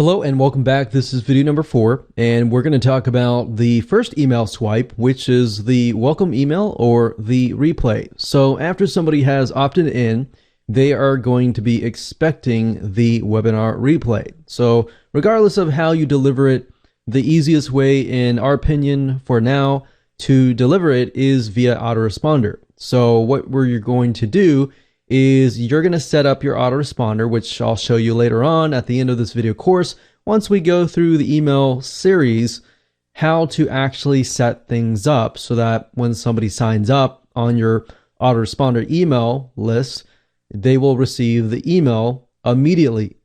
Hello and welcome back. This is video number 4, and we're going to talk about the first email swipe, which is the welcome email or the replay. So after somebody has opted in, they are going to be expecting the webinar replay. So regardless of how you deliver it, the easiest way, in our opinion for now, to deliver it is via autoresponder. So what you're going to do is you're going to set up your autoresponder, which I'll show you later on at the end of this video course, once we go through the email series, how to actually set things up so that when somebody signs up on your autoresponder email list, they will receive the email immediately.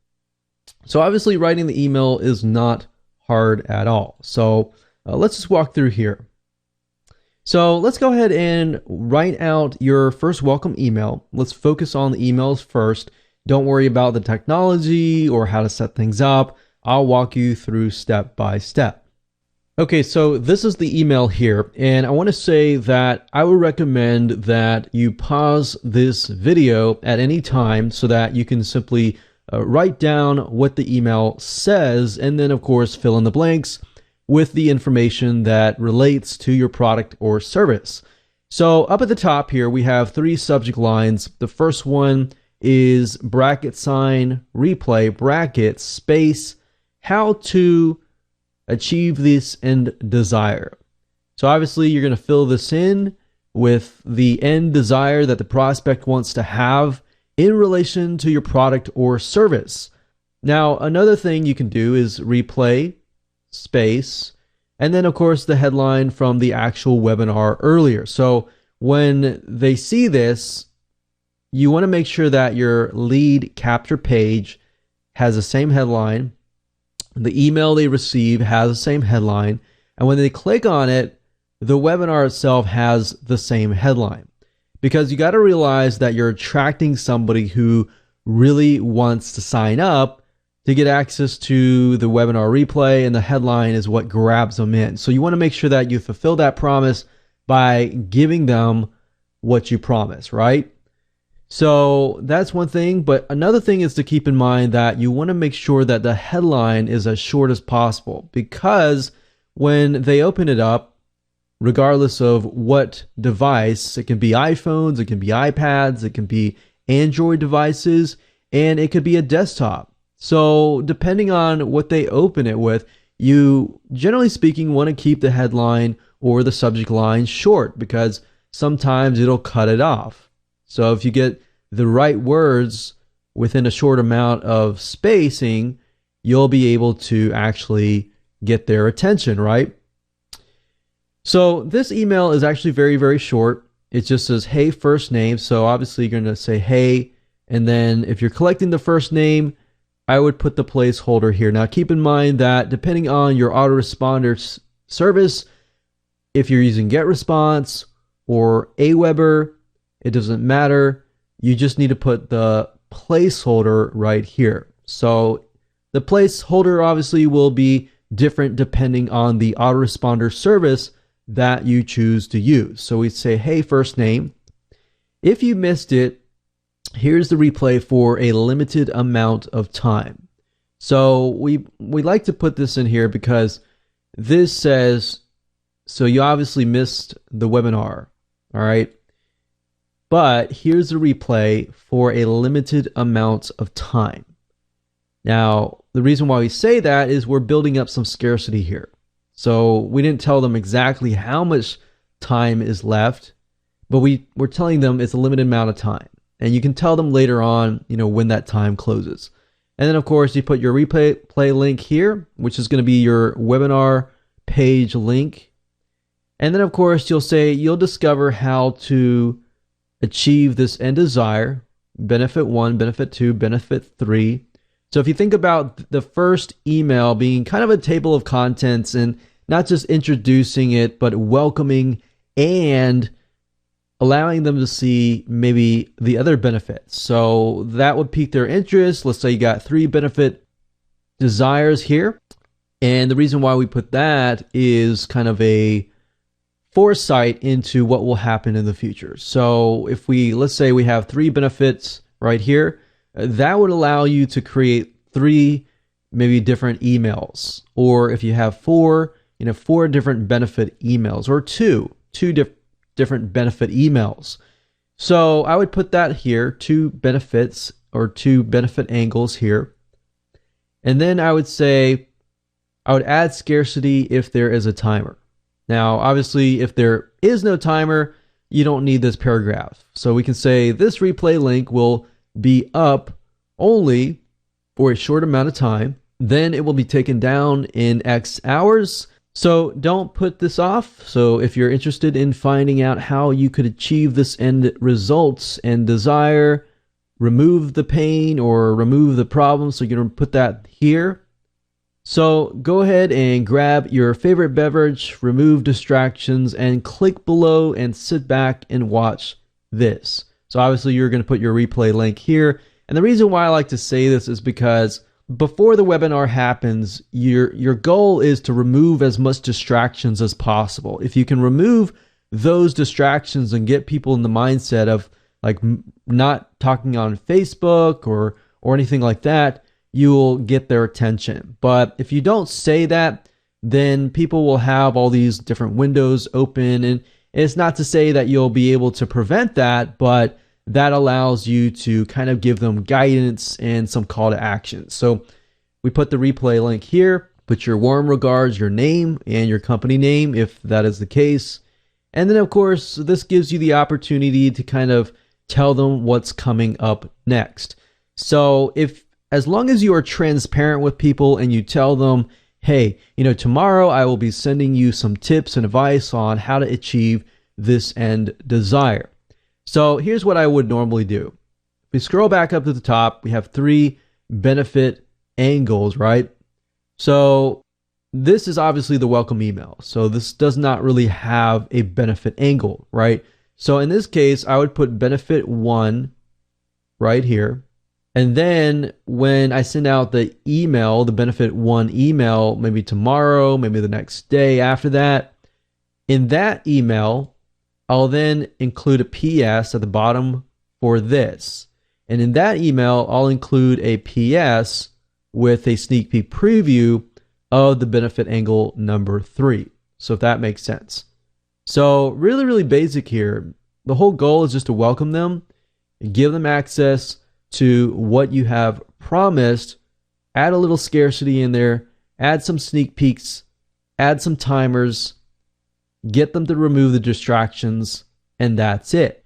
So obviously writing the email is not hard at all. So let's just walk through here. So let's go ahead and write out your first welcome email. Let's focus on the emails first. Don't worry about the technology or how to set things up. I'll walk you through step by step. Okay, so this is the email here, and I want to say that I would recommend that you pause this video at any time so that you can simply write down what the email says, and then of course fill in the blanks with the information that relates to your product or service. So up at the top here, we have 3 subject lines. The first one is bracket sign, replay, bracket, space, how to achieve this end desire. So obviously you're going to fill this in with the end desire that the prospect wants to have in relation to your product or service. Now, another thing you can do is replay, space, and then of course the headline from the actual webinar earlier. So when they see this, you want to make sure that your lead capture page has the same headline, the email they receive has the same headline, and when they click on it, the webinar itself has the same headline. Because you got to realize that you're attracting somebody who really wants to sign up to get access to the webinar replay, and the headline is what grabs them in. So you want to make sure that you fulfill that promise by giving them what you promise, right? So that's one thing, but another thing is to keep in mind that you want to make sure that the headline is as short as possible, because when they open it up, regardless of what device, it can be iPhones, it can be iPads, it can be Android devices, and it could be a desktop. So depending on what they open it with, you generally speaking want to keep the headline or the subject line short, because sometimes it'll cut it off. So if you get the right words within a short amount of spacing, you'll be able to actually get their attention, right? So this email is actually very, very short. It just says, hey, first name. So obviously you're going to say, hey, and then if you're collecting the first name, I would put the placeholder here. Now keep in mind that depending on your autoresponder service, if you're using GetResponse or Aweber, it doesn't matter. You just need to put the placeholder right here. So the placeholder obviously will be different depending on the autoresponder service that you choose to use. So we say, hey, first name. If you missed it, here's the replay for a limited amount of time. So we like to put this in here because this says, so you obviously missed the webinar, all right? But here's the replay for a limited amount of time. Now, the reason why we say that is we're building up some scarcity here. So we didn't tell them exactly how much time is left, but we're telling them it's a limited amount of time. And you can tell them later on, when that time closes. And then of course you put your replay link here, which is going to be your webinar page link. And then of course you'll say you'll discover how to achieve this end desire, benefit 1, benefit 2, benefit 3. So if you think about the first email being kind of a table of contents and not just introducing it, but welcoming and allowing them to see maybe the other benefits. So that would pique their interest. Let's say you got 3 benefit desires here. And the reason why we put that is kind of a foresight into what will happen in the future. So if let's say we have 3 benefits right here, that would allow you to create 3 maybe different emails, or if you have four, four different benefit emails, or two different benefit emails. So I would put that here, two benefits or two benefit angles here. And then I would say I would add scarcity if there is a timer. Now, obviously, if there is no timer, you don't need this paragraph. So we can say this replay link will be up only for a short amount of time. Then it will be taken down in X hours. So don't put this off. So if you're interested in finding out how you could achieve this end results and desire, remove the pain or remove the problem, so you're going to put that here. So go ahead and grab your favorite beverage, remove distractions, and click below and sit back and watch this. So obviously you're going to put your replay link here. And the reason why I like to say this is because before the webinar happens, your goal is to remove as much distractions as possible. If you can remove those distractions and get people in the mindset of like not talking on Facebook or anything like that, you will get their attention. But if you don't say that, then people will have all these different windows open, and it's not to say that you'll be able to prevent that, but that allows you to kind of give them guidance and some call to action. So we put the replay link here, put your warm regards, your name and your company name, if that is the case. And then of course, this gives you the opportunity to kind of tell them what's coming up next. So as long as you are transparent with people and you tell them, hey, tomorrow I will be sending you some tips and advice on how to achieve this end desire. So here's what I would normally do. If we scroll back up to the top, we have three benefit angles, right? So this is obviously the welcome email. So this does not really have a benefit angle, right? So in this case, I would put benefit 1 right here. And then when I send out the email, the benefit 1 email, maybe tomorrow, maybe the next day after that, in that email, I'll then include a PS at the bottom for this. And in that email, I'll include a PS with a sneak peek preview of the benefit angle number 3. So if that makes sense. So really, really basic here. The whole goal is just to welcome them, give them access to what you have promised, add a little scarcity in there, add some sneak peeks, add some timers, get them to remove the distractions, and that's it.